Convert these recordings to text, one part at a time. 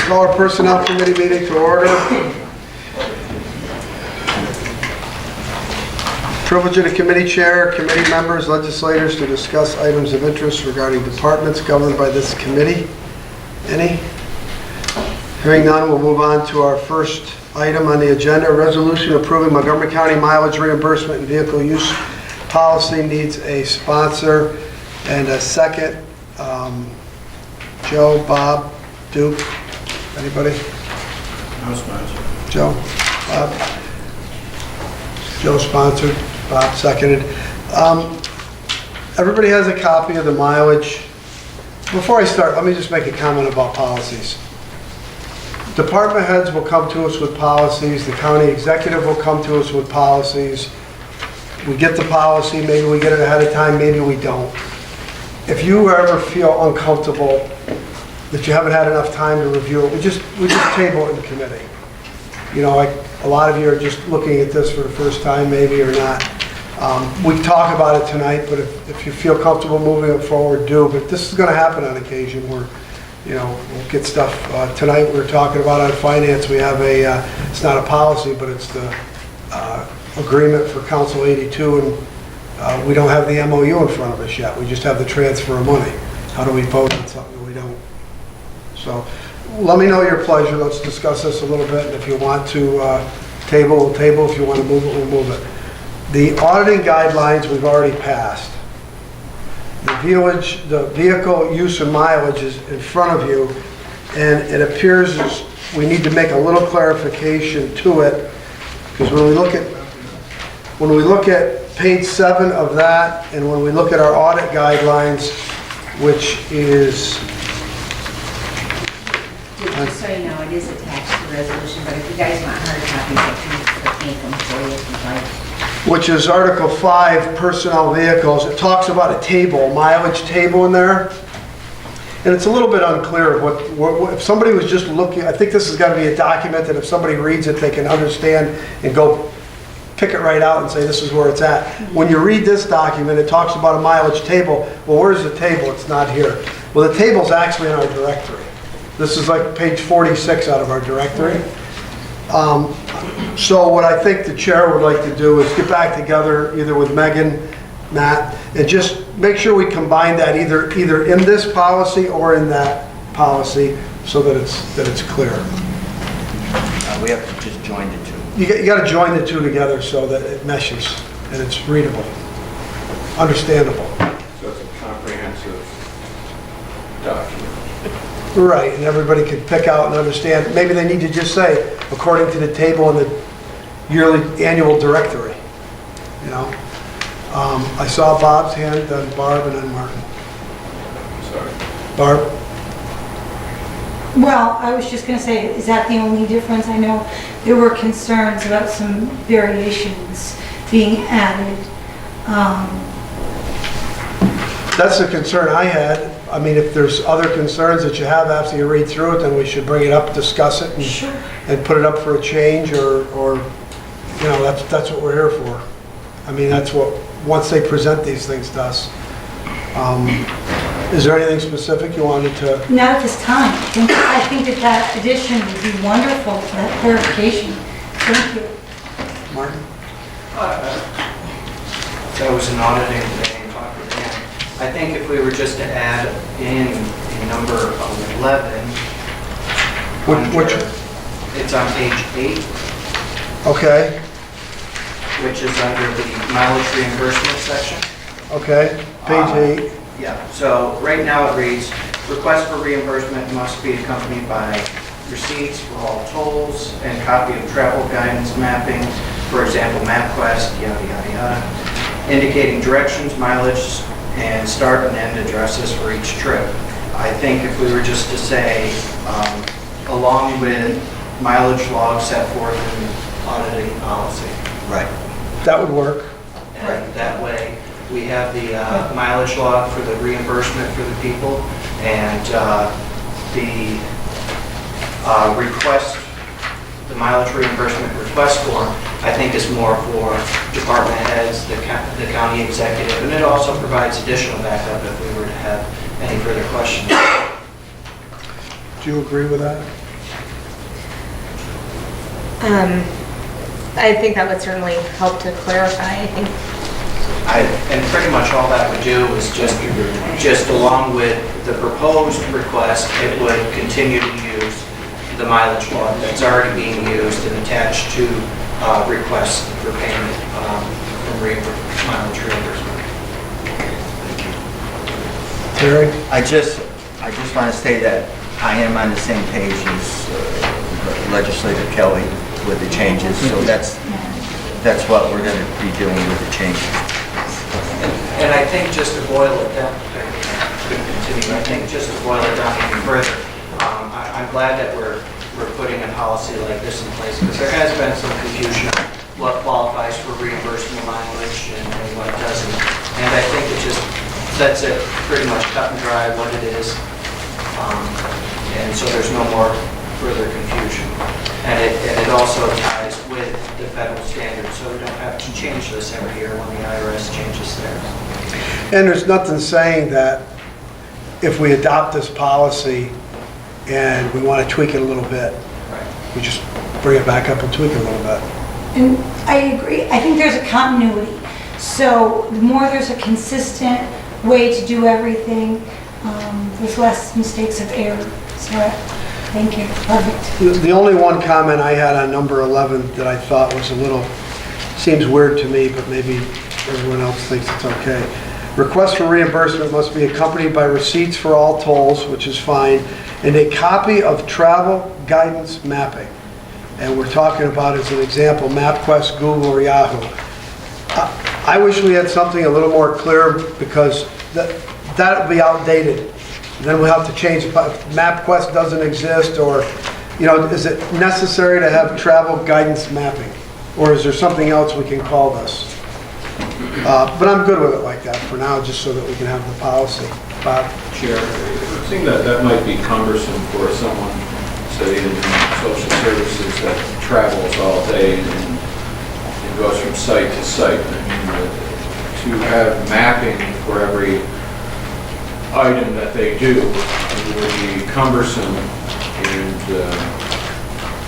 Call our Personnel Committee meeting to order. Privilege of the committee chair, committee members, legislators to discuss items of interest regarding departments governed by this committee. Any? Hearing none, we'll move on to our first item on the agenda. Resolution approving Montgomery County mileage reimbursement and vehicle use policy needs a sponsor and a second. Joe, Bob, Duke, anybody? No sponsor. Joe? Bob? Joe sponsored, Bob seconded. Everybody has a copy of the mileage. Before I start, let me just make a comment about policies. Department heads will come to us with policies. The county executive will come to us with policies. We get the policy, maybe we get it ahead of time, maybe we don't. If you ever feel uncomfortable that you haven't had enough time to review it, we just table it in committee. You know, like a lot of you are just looking at this for the first time, maybe, or not. We talk about it tonight, but if you feel comfortable moving it forward, do. But this is going to happen on occasion where, you know, we'll get stuff. Tonight we're talking about on finance, we have a, it's not a policy, but it's the agreement for Council 82, and we don't have the MOU in front of us yet. We just have the transfer of money. How do we vote on something we don't? So let me know your pleasure. Let's discuss this a little bit. And if you want to table, we'll table. If you want to move it, we'll move it. The auditing guidelines we've already passed. The vehicle use and mileage is in front of you, and it appears as we need to make a little clarification to it, because when we look at page 7 of that, and when we look at our audit guidelines, which is just so you know, it is attached to the resolution, but if you guys want hard copies, I can make them for you if you'd like. which is Article 5, personnel vehicles. It talks about a table, mileage table in there. And it's a little bit unclear what if somebody was just looking, I think this has got to be a document that if somebody reads it, they can understand and go pick it right out and say this is where it's at. When you read this document, it talks about a mileage table. Well, where's the table? It's not here. Well, the table's actually in our directory. This is like page 46 out of our directory. So what I think the chair would like to do is get back together either with Megan, Matt, and just make sure we combine that either in this policy or in that policy so that it's clear. We have to just join the two. You got to join the two together so that it meshes and it's readable, understandable. So it's a comprehensive document. Right, and everybody can pick out and understand. Maybe they need to just say, according to the table in the yearly annual directory, you know. I saw Bob's hand, then Barb, and then Martin. Sorry. Barb? Well, I was just going to say, is that the only difference? I know there were concerns about some variations being added. That's the concern I had. I mean, if there's other concerns that you have after you read through it, then we should bring it up, discuss it, and, Sure. and put it up for a change, or you know, that's what we're here for. I mean, that's what, once they present these things to us. Is there anything specific you wanted to? Not at this time. I think that addition would be wonderful, that clarification. Thank you. Martin? That was an auditing today and talked with Dan. I think if we were just to add in number 11, Which? it's on page 8, Okay, which is under the mileage reimbursement section. okay. Page 8. Yeah, so right now it reads, request for reimbursement must be accompanied by receipts for all tolls and copy of travel guidance mapping, for example, MapQuest, yada, yada, yada, indicating directions, mileage, and start and end addresses for each trip. I think if we were just to say, along with mileage logs set forth in auditing policy. Right. That would work. And that way, we have the mileage log for the reimbursement for the people, and the request, the mileage reimbursement request form, I think is more for department heads, the county executive, and it also provides additional backup if we were to have any further questions. do you agree with that? I think that would certainly help to clarify, I think. And pretty much all that would do is just along with the proposed request, it would continue to use the mileage log that's already being used and attached to requests for payment from mileage reimbursement. Terry? I just want to say that I am on the same page as Legislator Kelly with the changes, so that's what we're going to be doing with the changes. And I think just to boil it down, I think just to boil it down even further, I'm glad that we're putting a policy like this in place, because there has been some confusion on what qualifies for reimbursement mileage and what doesn't. And I think it just sets it pretty much cut and dry what it is. And so there's no more further confusion. And it also ties with the federal standards, so we don't have to change this every year when the IRS changes theirs. And there's nothing saying that if we adopt this policy and we want to tweak it a little bit, we just bring it back up and tweak it a little bit. And I agree. I think there's a continuity. So the more there's a consistent way to do everything, there's less mistakes of error. So thank you. Perfect. The only one comment I had on number 11 that I thought was a little, seems weird to me, but maybe everyone else thinks it's okay. Request for reimbursement must be accompanied by receipts for all tolls, which is fine, and a copy of travel guidance mapping. And we're talking about, as an example, MapQuest, Google, or Yahoo. I wish we had something a little more clear, because that'll be outdated. Then we'll have to change, if MapQuest doesn't exist, or, is it necessary to have travel guidance mapping? Or is there something else we can call this? But I'm good with it like that for now, just so that we can have the policy. Bob? Chair, it seems that might be cumbersome for someone, say, in social services that travels all day and goes from site to site. I mean, to have mapping for every item that they do would be cumbersome, and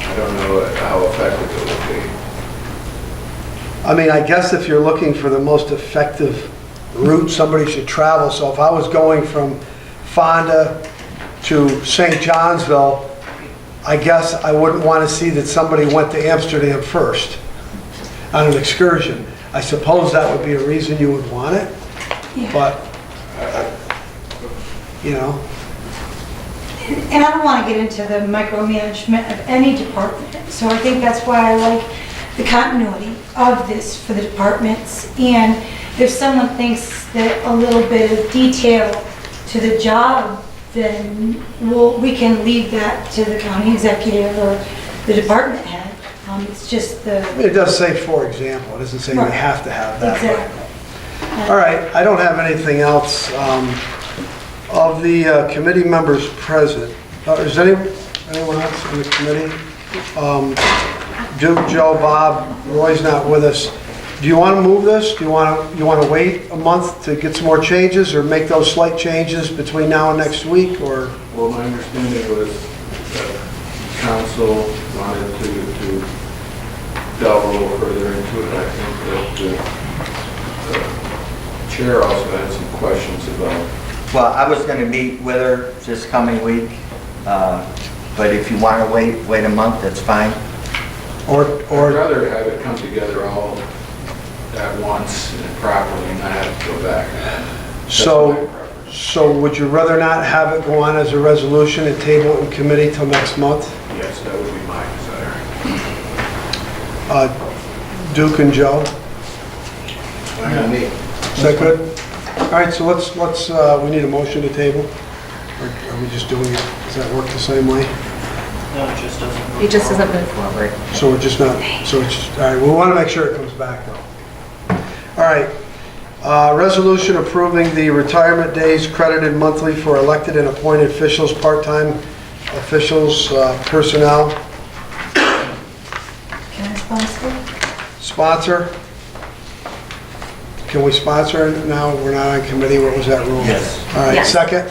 I don't know how effective it will be. I mean, I guess if you're looking for the most effective route somebody should travel, so if I was going from Fonda to St. Johnsville, I guess I wouldn't want to see that somebody went to Amsterdam first on an excursion. I suppose that would be a reason you would want it, Yeah. but, And I don't want to get into the micromanagement of any department. So I think that's why I like the continuity of this for the departments. And if someone thinks that a little bit of detail to the job, then we can leave that to the county executive or the department head. It's just the... it does say, for example, it doesn't say we Right. have to have that. Exactly. All right, I don't have anything else. Of the committee members present, is anyone else on the committee? Duke, Joe, Bob, Roy's not with us. Do you want to move this? Do you want to wait a month to get some more changes, or make those slight changes between now and next week, or? Well, my understanding was that council wanted to delve a little further into it. I think that the chair also had some questions about. Well, I was going to meet with her this coming week, but if you want to wait a month, that's fine. I'd rather have it come together all at once and properly, and not have to go back. That's my preference. So would you rather not have it go on as a resolution and table it in committee till next month? Yes, that would be my desire. Duke and Joe? Fine with me. Is that good? All right, so let's, we need a motion to table? Or are we just doing it, does that work the same way? No, it just doesn't. It just doesn't move forward. So we're just not, so it's just, all right, we want to make sure it comes back though. All right, resolution approving the retirement days credited monthly for elected and appointed officials, part-time officials, personnel. Can I sponsor? Sponsor? Can we sponsor it now? We're not on committee, what was that rule? Yes. All right, Yes. second?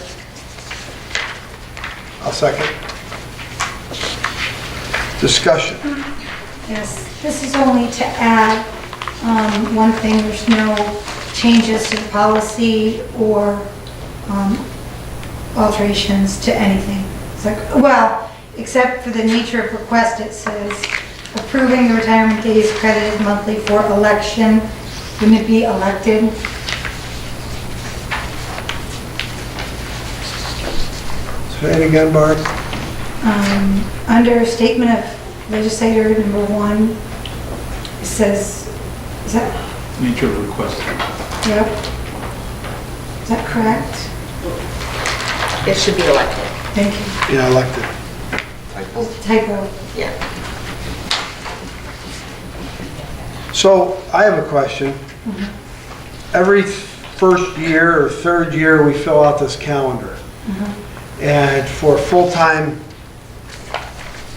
I'll second. Discussion. Yes, this is only to add one thing, there's no changes to the policy or alterations to anything. It's like, well, except for the nature of request, it says approving the retirement days credited monthly for election. Wouldn't it be elected? Say it again, Barb. Under statement of legislator number 1, it says, is that, Nature of request. yep. Is that correct? It should be elected. Thank you. Yeah, elected. Typo. Yeah. So I have a question. Every first year or third year, we fill out this calendar. And for full-time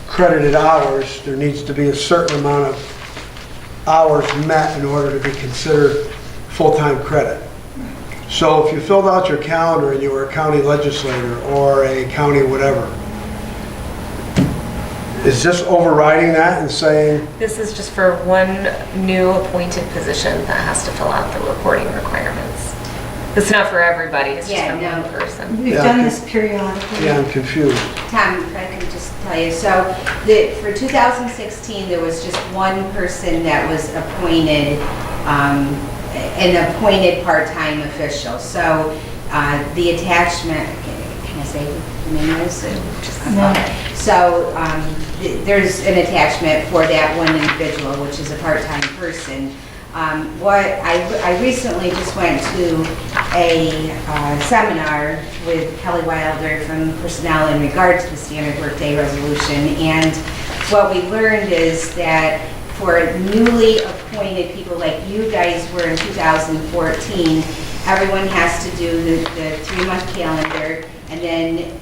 credited hours, there needs to be a certain amount of hours met in order to be considered full-time credit. So if you filled out your calendar and you were a county legislator or a county whatever, is this overriding that and saying, This is just for one new appointed position that has to fill out the reporting requirements. It's not for everybody, it's just Yeah, for no. one person. We've Yeah, done okay. this periodically. yeah, I'm confused. Tom, if I can just tell you, so for 2016, there was just one person that was appointed, an appointed part-time official. So the attachment, can I say the name of this? No. So there's an attachment for that one individual, which is a part-time person. What I recently just went to a seminar with Kelly Wilder from Personnel in regard to the standard workday resolution, and what we learned is that for newly appointed people like you guys were in 2014, everyone has to do the 3-month calendar, and then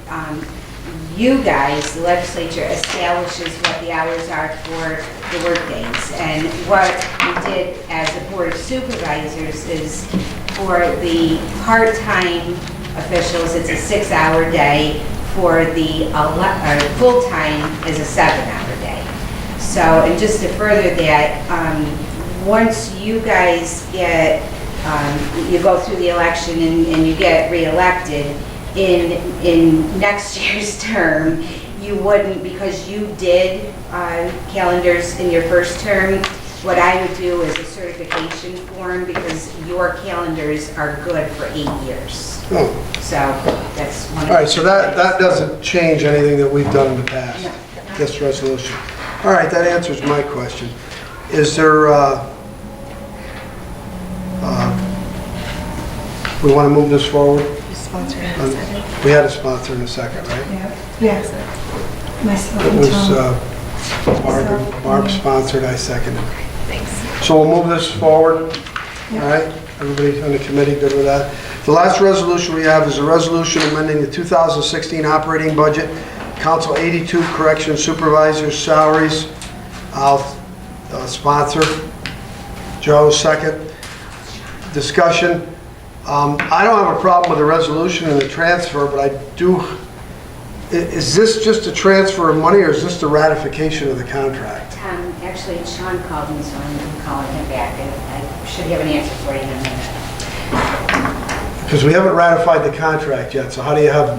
you guys, the legislature, establishes what the hours are for the work days. And what we did as a board of supervisors is for the part-time officials, it's a 6-hour day. For the full-time is a 7-hour day. So, and just to further that, once you guys get, you go through the election and you get reelected, in next year's term, you wouldn't, because you did calendars in your first term, what I would do is a certification form, because your calendars are good for 8 years. Oh, So that's one of all right, so that doesn't change anything that we've done in the past, No. this resolution. All right, that answers my question. Is there, we want to move this forward? Sponsor in a second. We had a sponsor in a second, right? Yeah. Myself It and was Tom. Barb sponsored, I seconded. Thanks. So we'll move this forward, all right? Everybody on the committee good with that? The last resolution we have is a resolution amending the 2016 operating budget, Council 82 Correction Supervisors salaries. I'll sponsor. Joe, second. Discussion. I don't have a problem with the resolution and the transfer, but I do, is this just a transfer of money or is this the ratification of the contract? Actually, Sean called me, so I'm calling him back, and I should have an answer for you in a minute. Because we haven't ratified the contract yet, so how do you have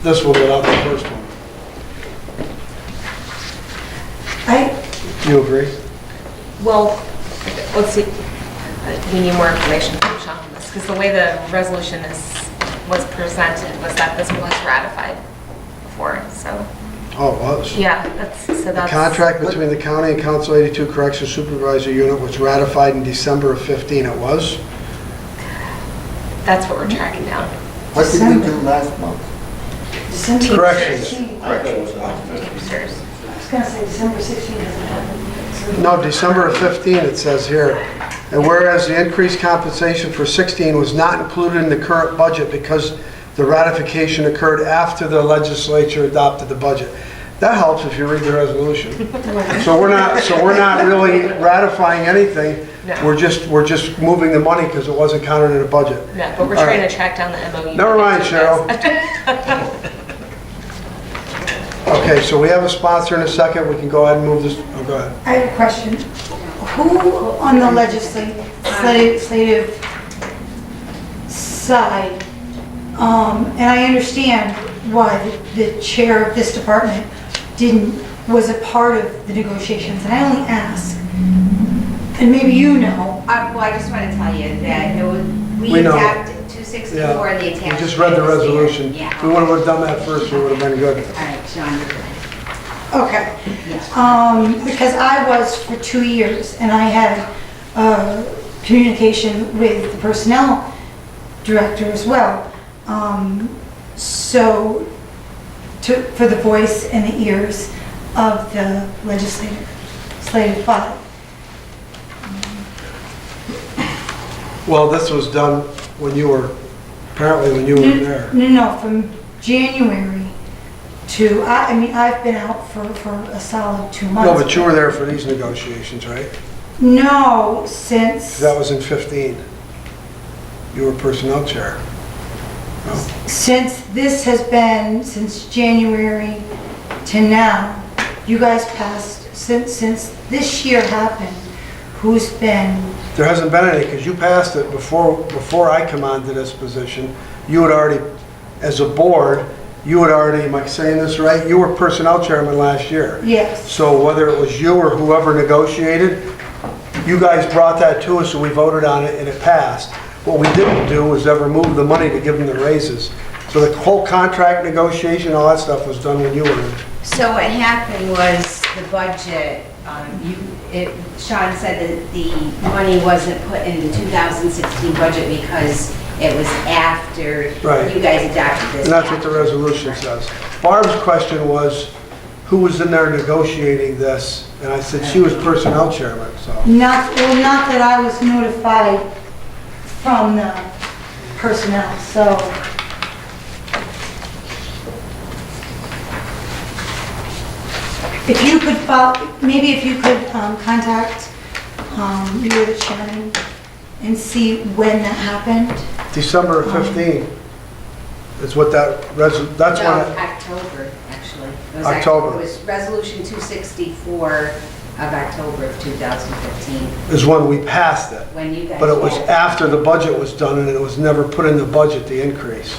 this one without the first one? You agree? Well, let's see, we need more information from Sean on this, because the way the resolution was presented was that this was ratified before, so, Oh, it was. yeah, so The that's. contract between the county and Council 82 Correction Supervisor Unit was ratified in December of 15. It was? That's what we're tracking down. What did we do last month? December Corrections. 16th. I thought it was last month. Teamsters. I was gonna say December 16th doesn't happen. No, December of 15, it says here. And whereas the increased compensation for 16 was not included in the current budget because the ratification occurred after the legislature adopted the budget. That helps if you read the resolution. So we're not really ratifying anything. No. We're just moving the money because it wasn't counted in the budget. No, but we're All trying right. to track down the MOU. Never mind, Cheryl. Okay, Okay, so we have a sponsor in a second, we can go ahead and move this, oh, go ahead. I have a question. Who on the legislative side, and I understand why the chair of this department was a part of the negotiations, and I only ask, and maybe you know. Well, I just want to tell you that we We know. adopted 264, the Yeah, attachment. we just read the is there. resolution. Yeah. If we would have done that first, we would have been good. All right, Sean, you're good. Okay. Yeah. Because I was for 2 years, and I had communication with the personnel director as well. So, for the voice and the ears of the legislative body. Well, this was done when you were, apparently when you were there. No, from January to, I mean, I've been out for a solid 2 months. No, but you were there for these negotiations, right? No, since, That was in 15. You were personnel chair. No. since this has been, since January to now, you guys passed, since this year happened, who's been, There hasn't been any, because you passed it before I come on to this position. You had already, as a board, you had already, am I saying this right? You were personnel chairman last year. yes. So whether it was you or whoever negotiated, you guys brought that to us and we voted on it and it passed. What we didn't do was ever move the money to give them the raises. So the whole contract negotiation, all that stuff was done when you were in. So what happened was the budget, Sean said that the money wasn't put in the 2016 budget because it was after Right. you guys adopted this. And that's what the resolution says. Barb's question was, who was in there negotiating this? And I said she was personnel chairman, so. Not that I was notified from the personnel, so. If you could maybe if you could contact you or the chairman and see when that happened. December of 15 is what that's No, when it, October, actually. It was October. It was Resolution 264 of October of 2015, is when we passed it. when you guys. But it was had- after the budget was done and it was never put in the budget, the increase.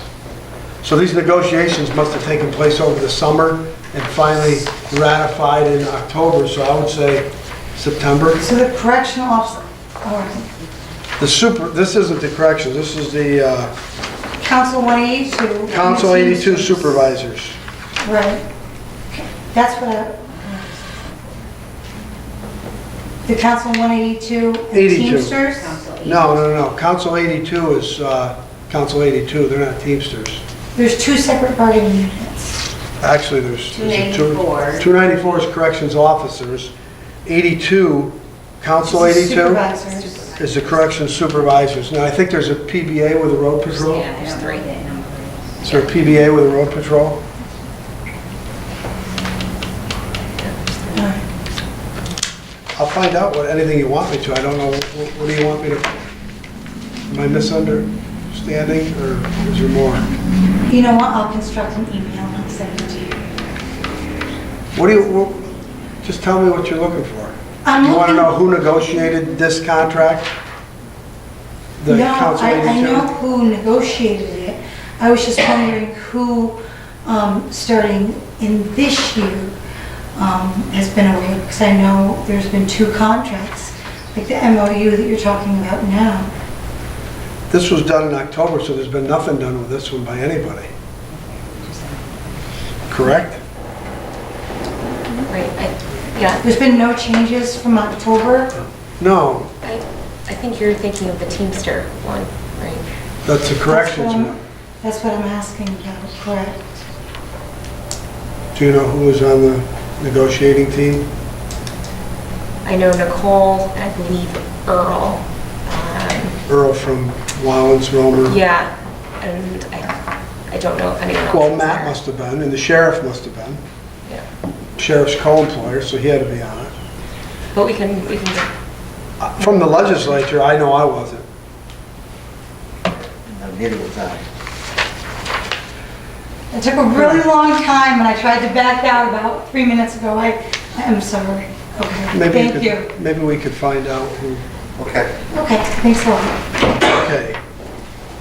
So these negotiations must have taken place over the summer and finally ratified in October, so I would say September. So the correctional officer, or This isn't the corrections, this is the Council 182. Council 82 supervisors. Right. That's what the Council 182 and 82. Teamsters? Council 80. No. Council 82 is Council 82, they're not Teamsters. There's 2 separate bargaining units. Actually, there's 294. 294 is corrections officers. 82, Council 82 Supervisors. is the corrections supervisors. Now, I think there's a PBA with the road patrol. Yeah, I don't know what that number is. Is there a PBA with the road patrol? I'll find out anything you want me to. I don't know, what do you want me to, am I misunderstanding, or is there more? You know what, I'll construct an email and I'll send it to you. What do you, just tell me what you're looking for. I'm You want to looking- know who negotiated this contract? The No, Council I 82? know who negotiated it. I was just wondering who, starting in this year, has been aware, because I know there's been 2 contracts, like the MOU that you're talking about now. This was done in October, so there's been nothing done with this one by anybody. Correct? Right, yeah, There's been no changes from October? No, I think you're thinking of the Teamster one, right? that's the corrections one. That's what I'm asking about, correct? Do you know who was on the negotiating team? I know Nicole, I believe Earl. Earl from Wallens, Romer. Yeah, and I don't know if anyone else Well, was Matt there. must have been, and the sheriff must have been. Yeah. Sheriff's co-employer, so he had to be on it. But we can, From the legislature, I know I wasn't. Neither was I. It took a really long time, and I tried to back out about 3 minutes ago. I am sorry. Okay, thank you. Maybe we could find out who. Okay. Okay, thanks a lot. Okay,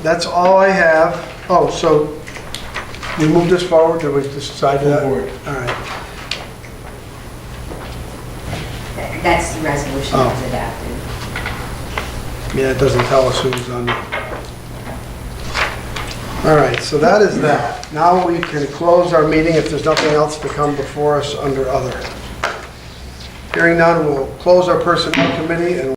that's all I have. Oh, so we move this forward, did we decide that? Forward. All right. That's the resolution Oh. that was adopted. Yeah, it doesn't tell us who's on. All right, so that is that. Now we can close our meeting if there's nothing else to come before us under other. Hearing none, we'll close our personnel committee and